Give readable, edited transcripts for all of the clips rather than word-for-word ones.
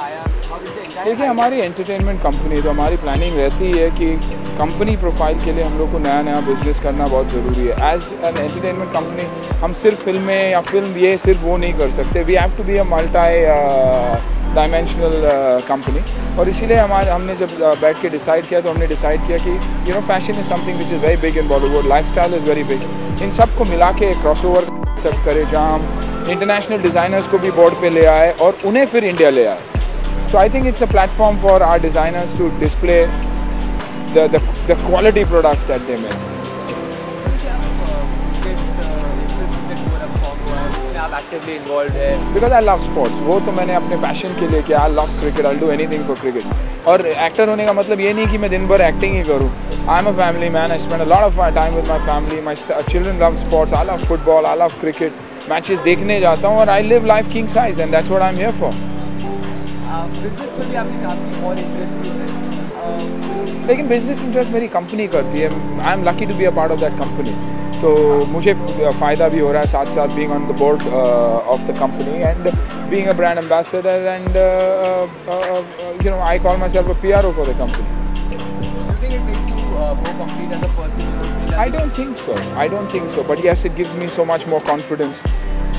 आया? देखिए हमारी एंटरटेनमेंट कंपनी, तो हमारी प्लानिंग रहती है कि कंपनी प्रोफाइल के लिए हम लोग को नया नया बिजनेस करना बहुत ज़रूरी है। एज एन एंटरटेनमेंट कंपनी हम सिर्फ फिल्में या फिल्म ये सिर्फ वो नहीं कर सकते। We have to be a multi dimensional company. और इसीलिए हमने जब बैठ के डिसाइड किया तो हमने डिसाइड किया कि fashion is something which is very big in Bollywood, lifestyle is very big. इन सब को मिला के क्रॉसओवर सब करे, जहाँ हम इंटरनेशनल डिज़ाइनर्स को भी बोर्ड पे ले आए और उन्हें फिर इंडिया ले आए। So I think it's a platform for our designers to display the quality products that they make. आप actively involved है? Because I love sports. वो तो मैंने अपने passion के लिए किया। I love cricket. I'll do anything for cricket. और actor होने का मतलब ये नहीं कि मैं दिन भर acting ही करूँ। I'm a family man. I spend a lot of my time with my family. My children love sports. I love football. I love cricket. Matches देखने जाता हूँ और I live life king size and that's what I'm here for. Business में भी आपने काफ़ी और interest है, लेकिन बिजनेस इंटरेस्ट मेरी कंपनी करती है। I am lucky to be a part of that company. तो मुझे फ़ायदा भी हो रहा है साथ साथ being on the board of the company and being a brand ambassador and I call myself a PRO for the company. I don't think so, but yes, it gives me so much more confidence.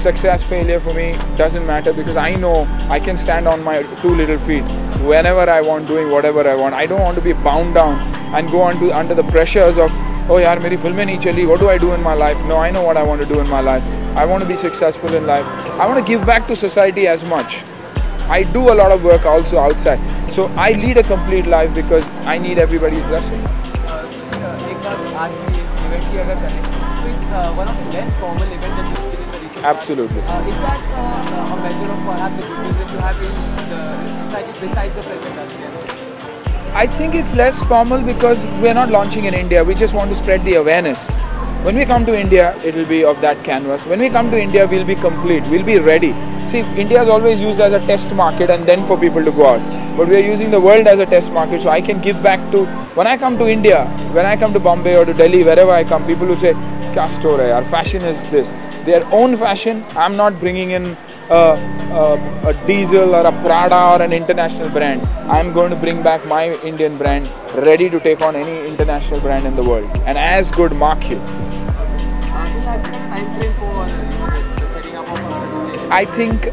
Success, failure for me doesn't matter because I know I can stand on my two little feet whenever I want, doing whatever I want. I don't want to be bound down and go under the pressures of, oh yaar, meri film nahi chali, what do I do in my life? No, I know what I want to do in my life. I want to be successful in life. I want to give back to society as much. I do a lot of work also outside. So I lead a complete life because I need everybody's blessing. एक बार आज की event की अगर करें तो it's one of the less formal events that you've seen in the recent Absolutely. past. Is that a measure of perhaps the good that you have in the society besides the film industry? I think it's less formal because we're not launching in India. We just want to spread the awareness. When we come to India, it will be of that canvas. When we come to India, we'll be complete. We'll be ready. See, India is always used as a test market and then for people to go out. But we are using the world as a test market, so I can give back to. When I come to India, when I come to Bombay or to Delhi, wherever I come, people will say, "Kya store hai? Our fashion is this." Their own fashion. I'm not bringing in a Diesel or a Prada or an international brand. I'm going to bring back my Indian brand, ready to take on any international brand in the world, and as good, mark you. I think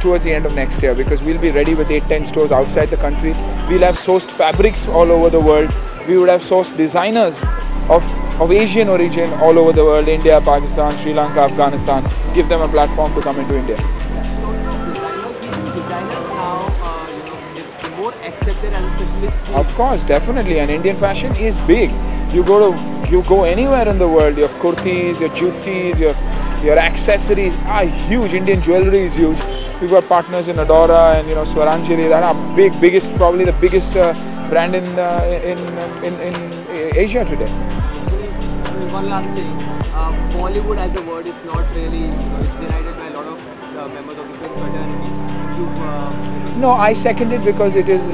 towards the end of next year, because we'll be ready with 8-10 stores outside the country. We'll have sourced fabrics all over the world. We would have sourced designers of Asian origin all over the world, India, Pakistan, Sri Lanka, Afghanistan, give them a platform to come into India. Designers now, more accepted as a specialist. Of course, definitely, and Indian fashion is big. You go anywhere in the world, your kurtis, your juttis, your accessories are huge. Indian jewelry is huge. We've got partners in Adora and Swaranjali that are biggest, probably the biggest brand in Asia today. One last thing, Bollywood as a word is not really, it's derided by a lot of members of the film fraternity. No, I second it because it's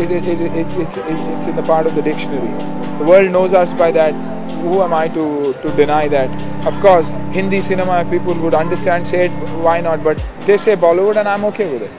in the part of the dictionary. The world knows us by that. Who am I to deny that? Of course, Hindi cinema, if people would understand, say it, why not? But they say Bollywood and I'm okay with it.